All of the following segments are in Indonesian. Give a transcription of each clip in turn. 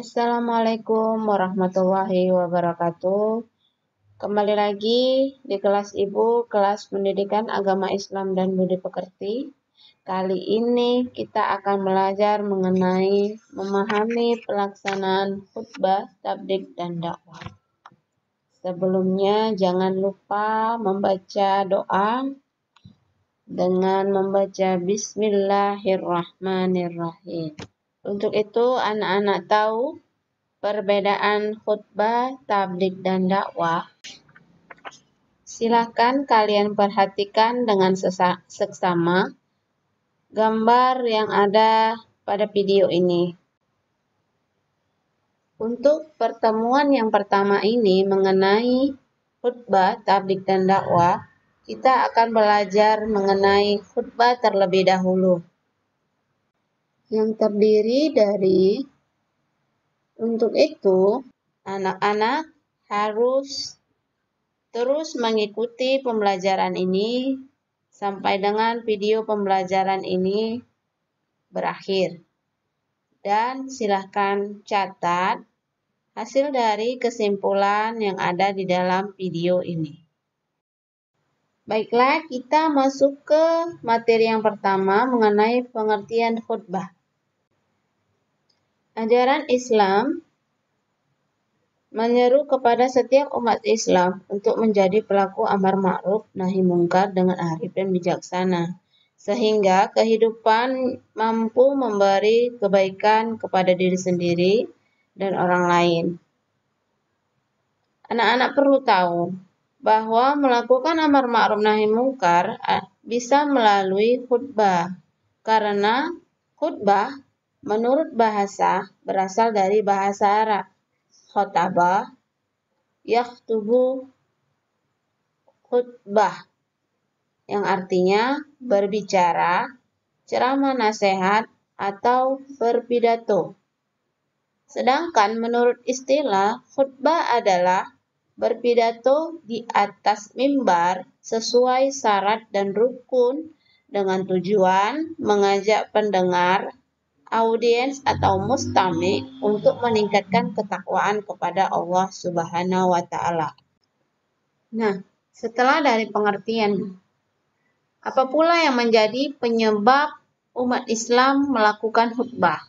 Assalamualaikum warahmatullahi wabarakatuh. Kembali lagi di kelas Ibu, kelas Pendidikan Agama Islam dan Budi Pekerti. Kali ini kita akan belajar mengenai memahami pelaksanaan khutbah, tabligh, dan dakwah. Sebelumnya jangan lupa membaca doa dengan membaca Bismillahirrahmanirrahim. Untuk itu anak-anak tahu perbedaan khutbah, tabligh, dan dakwah. Silakan kalian perhatikan dengan seksama gambar yang ada pada video ini. Untuk pertemuan yang pertama ini mengenai khutbah, tabligh, dan dakwah, kita akan belajar mengenai khutbah terlebih dahulu, yang terdiri dari. Untuk itu, anak-anak harus terus mengikuti pembelajaran ini sampai dengan video pembelajaran ini berakhir. Dan silahkan catat hasil dari kesimpulan yang ada di dalam video ini. Baiklah, kita masuk ke materi yang pertama mengenai pengertian khutbah. Ajaran Islam menyeru kepada setiap umat Islam untuk menjadi pelaku amar ma'ruf nahi mungkar dengan arif dan bijaksana, sehingga kehidupan mampu memberi kebaikan kepada diri sendiri dan orang lain. Anak-anak perlu tahu bahwa melakukan amar ma'ruf nahi mungkar bisa melalui khutbah, karena khutbah menurut bahasa berasal dari bahasa Arab. Khotbah, yakhtubu, khutbah, yang artinya berbicara, ceramah nasihat, atau berpidato. Sedangkan menurut istilah, khutbah adalah berpidato di atas mimbar sesuai syarat dan rukun dengan tujuan mengajak pendengar, audiens atau mustami untuk meningkatkan ketakwaan kepada Allah Subhanahu wa Ta'ala. Nah, setelah dari pengertian, apa pula yang menjadi penyebab umat Islam melakukan khutbah?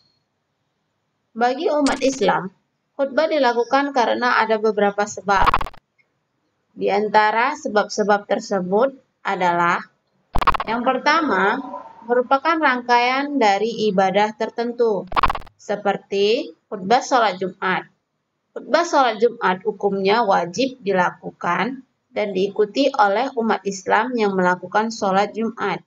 Bagi umat Islam, khutbah dilakukan karena ada beberapa sebab. Di antara sebab-sebab tersebut adalah yang pertama, merupakan rangkaian dari ibadah tertentu, seperti khutbah sholat Jumat. Khutbah sholat Jumat hukumnya wajib dilakukan dan diikuti oleh umat Islam yang melakukan sholat Jumat,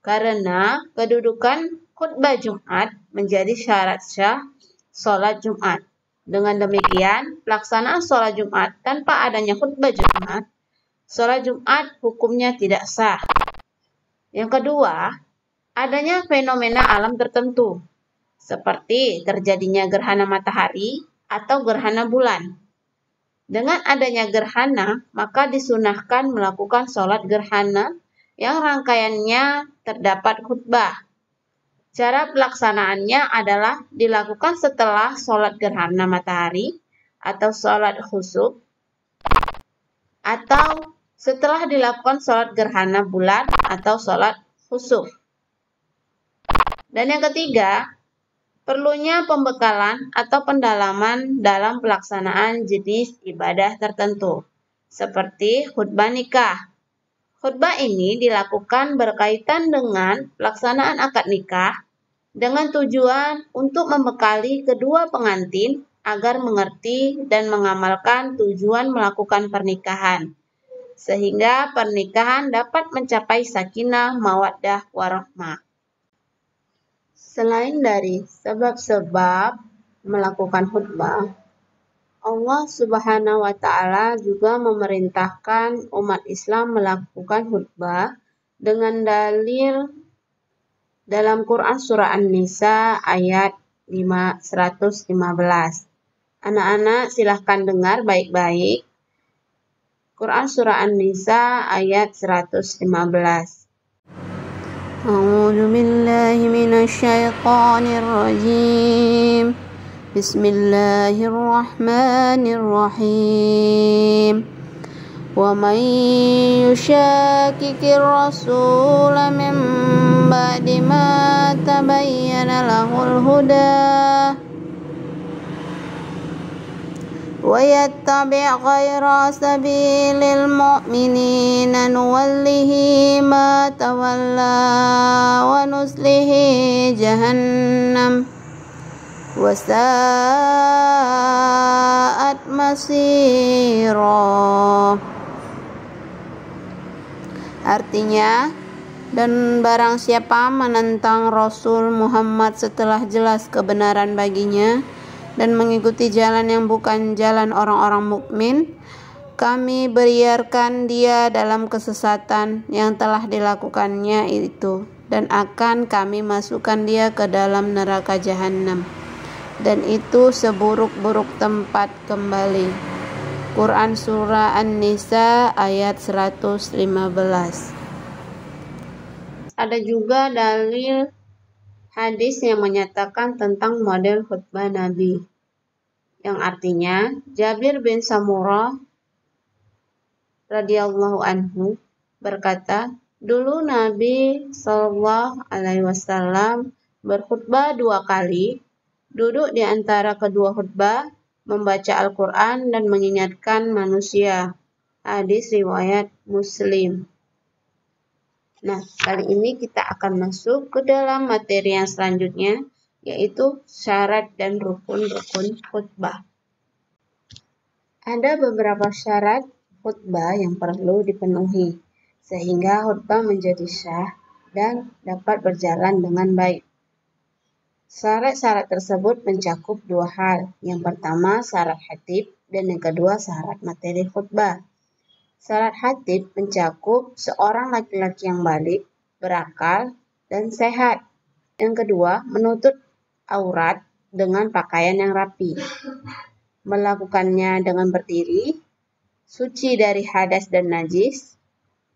karena kedudukan khutbah Jumat menjadi syarat sah sholat Jumat. Dengan demikian, pelaksanaan sholat Jumat tanpa adanya khutbah Jumat, sholat Jumat hukumnya tidak sah. Yang kedua, adanya fenomena alam tertentu, seperti terjadinya gerhana matahari atau gerhana bulan. Dengan adanya gerhana, maka disunahkan melakukan sholat gerhana yang rangkaiannya terdapat khutbah. Cara pelaksanaannya adalah dilakukan setelah sholat gerhana matahari atau sholat khusuf, atau setelah dilakukan sholat gerhana bulan atau sholat khusuf. Dan yang ketiga, perlunya pembekalan atau pendalaman dalam pelaksanaan jenis ibadah tertentu, seperti khutbah nikah. Khutbah ini dilakukan berkaitan dengan pelaksanaan akad nikah dengan tujuan untuk membekali kedua pengantin agar mengerti dan mengamalkan tujuan melakukan pernikahan, sehingga pernikahan dapat mencapai sakinah, mawaddah, warahmah. Selain dari sebab-sebab melakukan khutbah, Allah Subhanahu wa Ta'ala juga memerintahkan umat Islam melakukan khutbah dengan dalil dalam Quran Surah An-Nisa ayat 115. Anak-anak silahkan dengar baik-baik. Quran Surah An-Nisa ayat 115. A'udzu billahi minasy syaithanir rajim. Bismillahirrahmanirrahim. Wa man yushaqiqir rasul min ba'di ma tabayyana lahul huda wa yattabi' ghayra sabilil mu'minina nuwallihi ma tawalla wa nuslihi jahannam wa sa'at masira. Artinya, dan barang siapa menentang Rasul Muhammad setelah jelas kebenaran baginya dan mengikuti jalan yang bukan jalan orang-orang mukmin, kami biarkan dia dalam kesesatan yang telah dilakukannya itu, dan akan kami masukkan dia ke dalam neraka jahanam, dan itu seburuk-buruk tempat kembali. Quran Surah An-Nisa ayat 115. Ada juga dalil hadis yang menyatakan tentang model khutbah Nabi, yang artinya Jabir bin Samurah radhiyallahu anhu berkata, dulu Nabi SAW berkhutbah 2 kali, duduk di antara kedua khutbah, membaca Al-Quran dan mengingatkan manusia. Hadis riwayat Muslim. Nah, kali ini kita akan masuk ke dalam materi yang selanjutnya, yaitu syarat dan rukun-rukun khutbah. Ada beberapa syarat khutbah yang perlu dipenuhi, sehingga khutbah menjadi sah dan dapat berjalan dengan baik. Syarat-syarat tersebut mencakup 2 hal. Yang pertama, syarat khatib, dan yang kedua, syarat materi khutbah. Syarat khatib mencakup seorang laki-laki yang balik, berakal, dan sehat. Yang kedua, menutup aurat dengan pakaian yang rapi. Melakukannya dengan berdiri, suci dari hadas dan najis,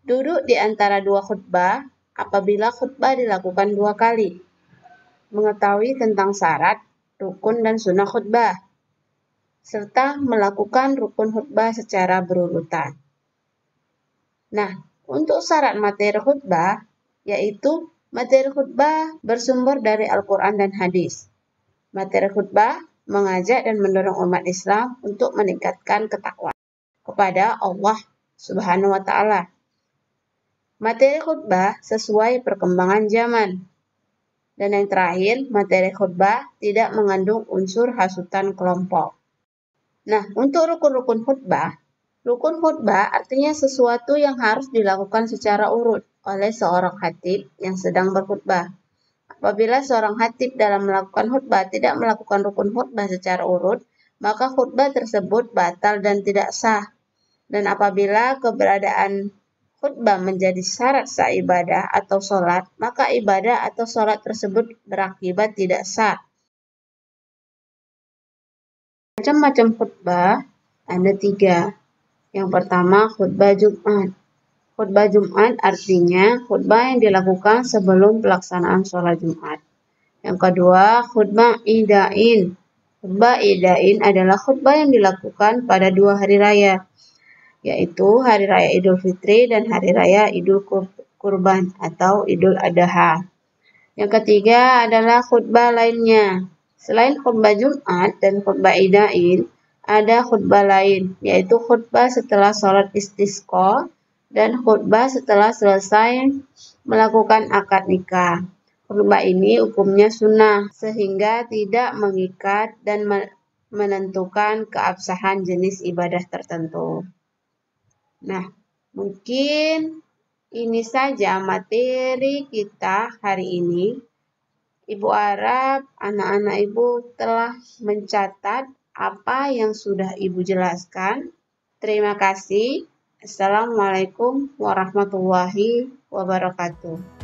duduk di antara 2 khutbah apabila khutbah dilakukan 2 kali. Mengetahui tentang syarat, rukun dan sunnah khutbah, serta melakukan rukun khutbah secara berurutan. Nah, untuk syarat materi khutbah, yaitu materi khutbah bersumber dari Al-Quran dan hadis. Materi khutbah mengajak dan mendorong umat Islam untuk meningkatkan ketakwaan kepada Allah Subhanahu wa Ta'ala. Materi khutbah sesuai perkembangan zaman. Dan yang terakhir, materi khutbah tidak mengandung unsur hasutan kelompok. Nah, untuk rukun-rukun khutbah artinya sesuatu yang harus dilakukan secara urut oleh seorang khatib yang sedang berkhutbah. Apabila seorang khatib dalam melakukan khutbah tidak melakukan rukun khutbah secara urut, maka khutbah tersebut batal dan tidak sah. Dan apabila keberadaan khutbah menjadi syarat sah ibadah atau sholat, maka ibadah atau sholat tersebut berakibat tidak sah. Macam-macam khutbah ada 3. Yang pertama, khutbah Jumat. Khutbah Jumat artinya khutbah yang dilakukan sebelum pelaksanaan sholat Jumat. Yang kedua, khutbah Idain. Khutbah Idain adalah khutbah yang dilakukan pada 2 hari raya, yaitu Hari Raya Idul Fitri dan Hari Raya Idul Kurban atau Idul Adha. Yang ketiga adalah khutbah lainnya. Selain khutbah Jumat dan khutbah Idain, ada khutbah lain, yaitu khutbah setelah sholat istisqa dan khutbah setelah selesai melakukan akad nikah. Khutbah ini hukumnya sunnah, sehingga tidak mengikat dan menentukan keabsahan jenis ibadah tertentu. Nah, mungkin ini saja materi kita hari ini. Ibu harap anak-anak ibu telah mencatat apa yang sudah ibu jelaskan. Terima kasih. Assalamualaikum warahmatullahi wabarakatuh.